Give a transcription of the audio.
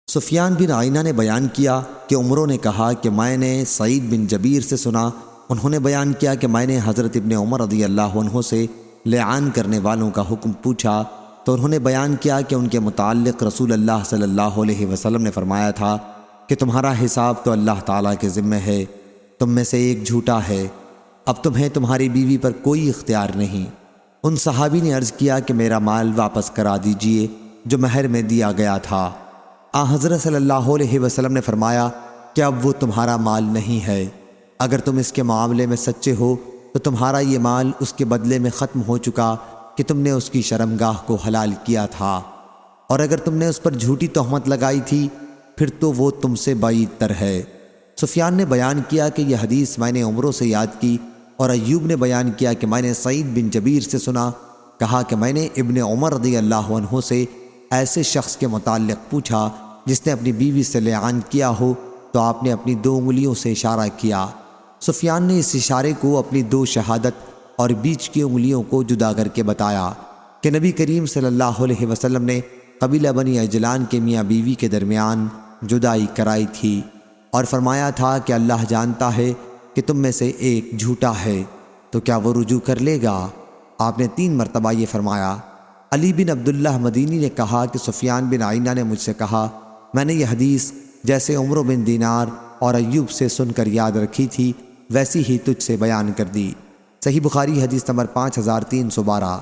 سفیان بن عیینہ نے بیان کیا کہ عمرو نے کہا کہ میں نے سعید بن جبیر سے سنا، انہوں نے بیان کیا کہ میں نے حضرت ابن عمر رضی اللہ عنہ سے لعان کرنے والوں کا حکم پوچھا تو انہوں نے بیان کیا کہ ان کے متعلق رسول اللہ صلی اللہ علیہ وسلم نے فرمایا تھا کہ تمہارا حساب تو اللہ تعالیٰ کے ذمہ ہے، تم میں سے ایک جھوٹا ہے، اب تمہیں تمہاری بیوی پر کوئی اختیار نہیں۔ ان صحابی نے عرض کیا کہ میرا مال واپس کرا دیجئے جو مہر میں دیا گیا تھا۔ حضرت صلی اللہ علیہ وسلم نے فرمایا کہ اب وہ تمہارا مال نہیں ہے، اگر تم اس کے معاملے میں سچے ہو تو تمہارا یہ مال اس کے بدلے میں ختم ہو چکا کہ تم نے اس کی شرمگاہ کو حلال کیا تھا، اور اگر تم نے اس پر جھوٹی تہمت لگائی تھی پھر تو وہ تم سے بعید تر ہے۔ سفیان نے بیان کیا کہ یہ حدیث میں نے عمرو سے یاد کی، اور ایوب نے بیان کیا کہ میں نے سعید بن جبیر سے سنا، کہا کہ میں نے ابن عمر رضی اللہ عنہ سے ایسے شخص کے متعلق پوچھا جس نے اپنی بیوی سے لعان کیا ہو، تو آپ نے اپنی 2 انگلیوں سے اشارہ کیا۔ سفیان نے اس اشارے کو اپنی 2 شہادت اور بیچ کی انگلیوں کو جدا کر کے بتایا کہ نبی کریم صلی اللہ علیہ وسلم نے قبیلہ بنی عجلان کے میاں بیوی کے درمیان جدائی کرائی تھی، اور فرمایا تھا کہ اللہ جانتا ہے کہ تم میں سے ایک جھوٹا ہے، تو کیا وہ رجوع کر لے گا؟ آپ نے 3 مرتبہ یہ فرمایا۔ علی بن عبداللہ مدینی نے کہا کہ سفیان بن عیینہ نے مجھ سے کہا، میں نے یہ حدیث جیسے عمرو بن دینار اور ایوب سے سن کر یاد رکھی تھی ویسی ہی تجھ سے بیان کر دی۔ صحیح بخاری حدیث نمبر 5312۔